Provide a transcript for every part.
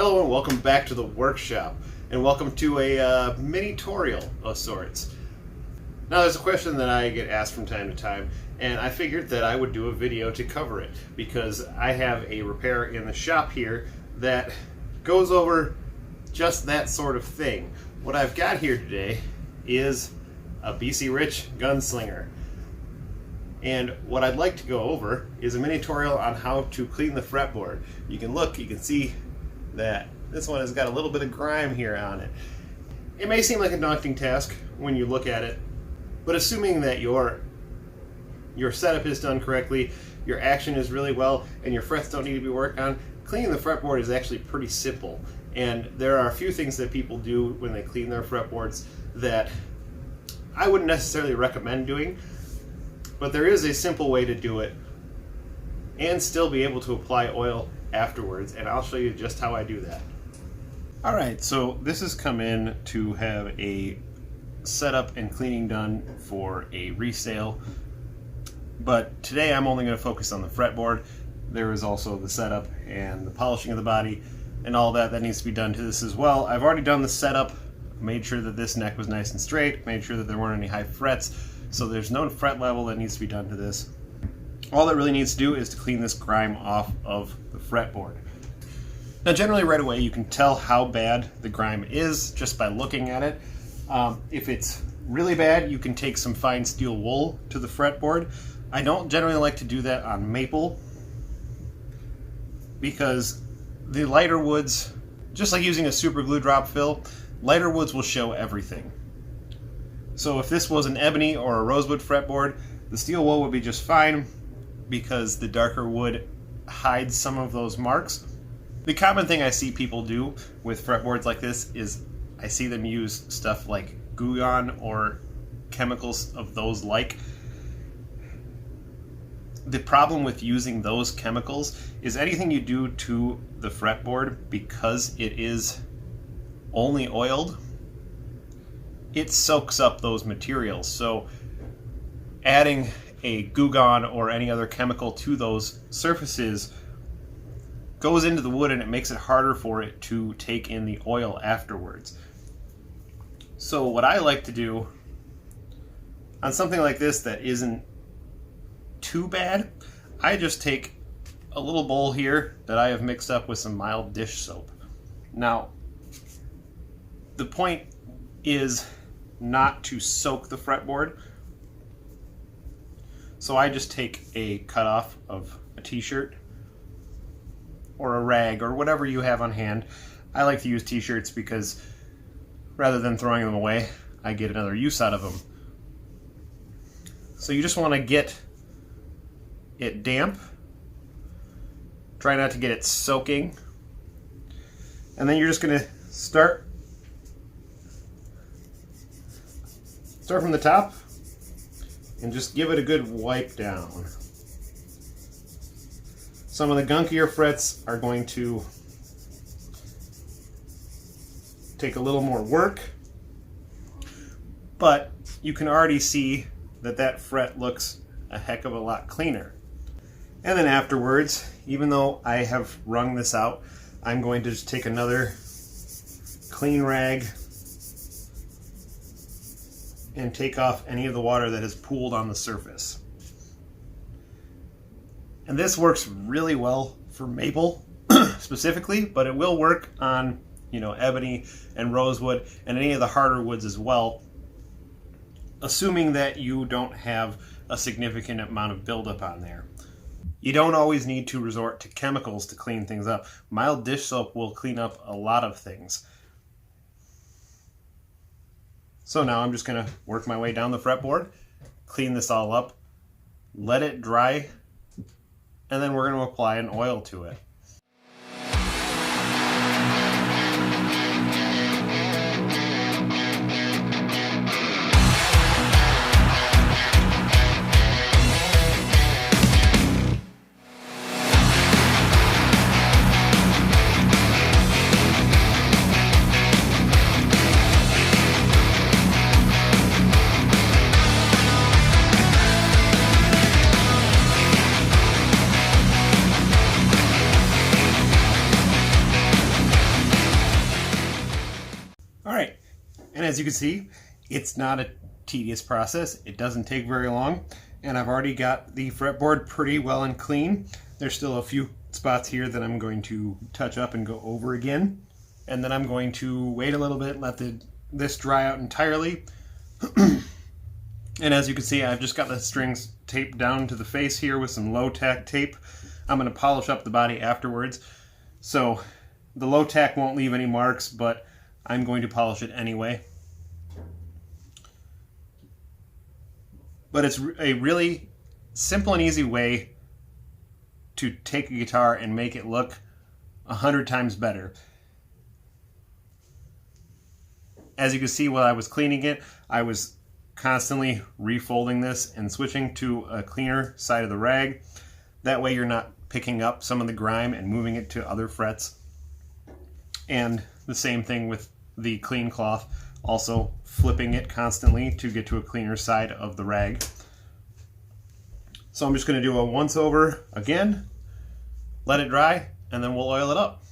Hello and welcome back to the workshop, and welcome to a mini-torial of sorts. Now there's a question that I get asked from time to time, and I figured that I would do a video to cover it because I have a repair in the shop here that goes over just that sort of thing. What I've got here today is a BC Rich Gunslinger. And what I'd like to go over is a mini-torial on how to clean the fretboard. You can see that this one has got a little bit of grime here on it. It may seem like a daunting task when you look at it, but assuming that your setup is done correctly, your action is really well, and your frets don't need to be worked on, cleaning the fretboard is actually pretty simple. And there are a few things that people do when they clean their fretboards that I wouldn't necessarily recommend doing, but there is a simple way to do it and still be able to apply oil afterwards, and I'll show you just how I do that. Alright, so this has come in to have a setup and cleaning done for a resale, but today I'm only going to focus on the fretboard. There is also the setup and the polishing of the body and all that needs to be done to this as well. I've already done the setup, made sure that this neck was nice and straight, made sure that there weren't any high frets, so there's no fret level that needs to be done to this. All that really needs to do is to clean this grime off of the fretboard. Now generally right away you can tell how bad the grime is just by looking at it. If it's really bad, you can take some fine steel wool to the fretboard. I don't generally like to do that on maple because the lighter woods, just like using a super glue drop fill, lighter woods will show everything. So if this was an ebony or a rosewood fretboard, the steel wool would be just fine because the darker wood hides some of those marks. The common thing I see people do with fretboards like this is I see them use stuff like Goo-Gone or chemicals of those like. The problem with using those chemicals is anything you do to the fretboard, because it is only oiled, it soaks up those materials. So adding a Goo-Gone or any other chemical to those surfaces goes into the wood and it makes it harder for it to take in the oil afterwards. So what I like to do on something like this that isn't too bad, I just take a little bowl here that I have mixed up with some mild dish soap. Now, the point is not to soak the fretboard, so I just take a cutoff of a t-shirt or a rag or whatever you have on hand. I like to use t-shirts because rather than throwing them away, I get another use out of them. So you just want to get it damp. Try not to get it soaking. And then you're just going to start from the top and just give it a good wipe down. Some of the gunkier frets are going to take a little more work, but you can already see that that fret looks a heck of a lot cleaner. And then afterwards, even though I have wrung this out, I'm going to just take another clean rag and take off any of the water that has pooled on the surface. And this works really well for maple specifically, but it will work on, ebony and rosewood and any of the harder woods as well, assuming that you don't have a significant amount of buildup on there. You don't always need to resort to chemicals to clean things up. Mild dish soap will clean up a lot of things. So now I'm just going to work my way down the fretboard, clean this all up, let it dry, and then we're going to apply an oil to it. And as you can see, it's not a tedious process. It doesn't take very long. And I've already got the fretboard pretty well and clean. There's still a few spots here that I'm going to touch up and go over again. And then I'm going to wait a little bit, let this dry out entirely. And as you can see, I've just got the strings taped down to the face here with some low tack tape. I'm going to polish up the body afterwards. So the low tack won't leave any marks, but I'm going to polish it anyway. But it's a really simple and easy way to take a guitar and make it look 100 times better. As you can see, while I was cleaning it, I was constantly refolding this and switching to a cleaner side of the rag. That way you're not picking up some of the grime and moving it to other frets. And the same thing with the clean cloth, also flipping it constantly to get to a cleaner side of the rag. So I'm just going to do a once over again, let it dry, and then we'll oil it up.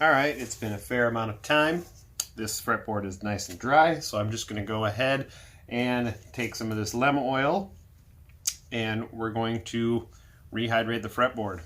Alright, it's been a fair amount of time. This fretboard is nice and dry, so I'm just going to go ahead and take some of this lemon oil, and we're going to rehydrate the fretboard.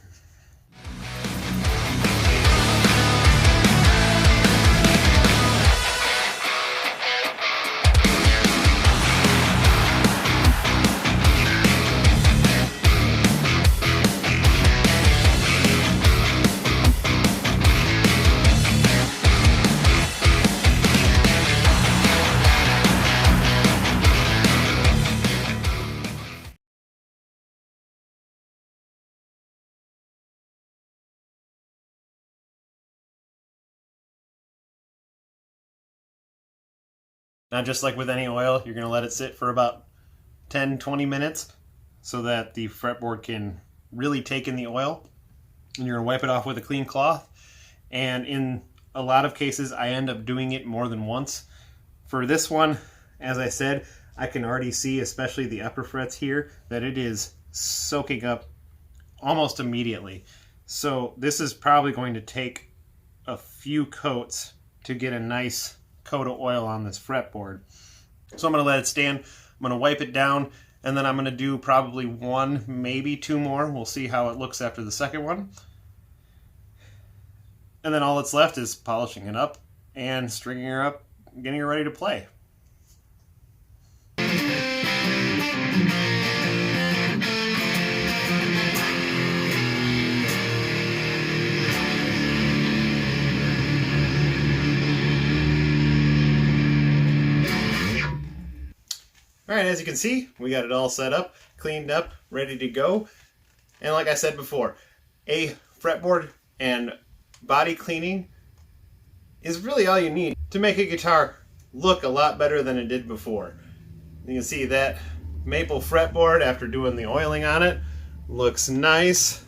Now, just like with any oil, you're going to let it sit for about 10-20 minutes so that the fretboard can really take in the oil. And you're going to wipe it off with a clean cloth. And in a lot of cases, I end up doing it more than once. For this one, as I said, I can already see, especially the upper frets here, that it is soaking up almost immediately. So this is probably going to take a few coats to get a nice coat of oil on this fretboard. So I'm going to let it stand. I'm going to wipe it down, and then I'm going to do probably one, maybe two more. We'll see how it looks after the second one. And then all that's left is polishing it up and stringing her up, getting her ready to play. Alright, as you can see, we got it all set up, cleaned up, ready to go. And like I said before, a fretboard and body cleaning is really all you need to make a guitar look a lot better than it did before. You can see that maple fretboard, after doing the oiling on it, looks nice.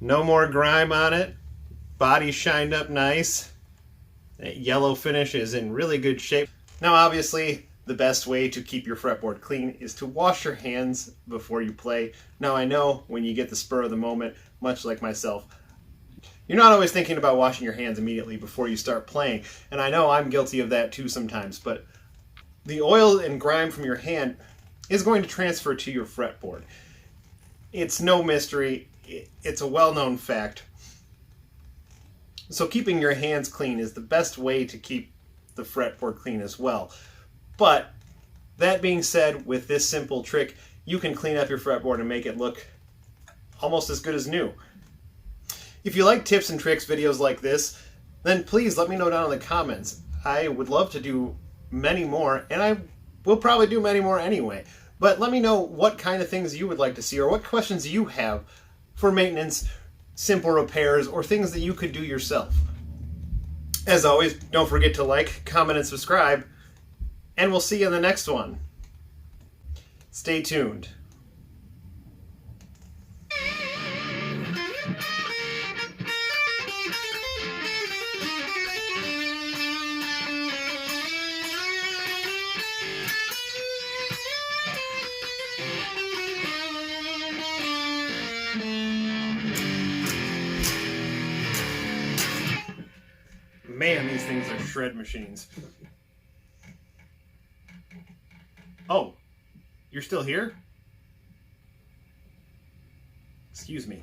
No more grime on it. Body shined up nice. That yellow finish is in really good shape. Now obviously, the best way to keep your fretboard clean is to wash your hands before you play. Now I know when you get the spur of the moment, much like myself, you're not always thinking about washing your hands immediately before you start playing. And I know I'm guilty of that too sometimes, but the oil and grime from your hand is going to transfer to your fretboard. It's no mystery. It's a well-known fact. So keeping your hands clean is the best way to keep the fretboard clean as well. But that being said, with this simple trick, you can clean up your fretboard and make it look almost as good as new. If you like tips and tricks videos like this, then please let me know down in the comments. I would love to do many more, and I will probably do many more anyway. But let me know what kind of things you would like to see, or what questions you have for maintenance, simple repairs, or things that you could do yourself. As always, don't forget to like, comment, and subscribe. And we'll see you in the next one. Stay tuned. Man, these things are shred machines. Oh, you're still here? Excuse me.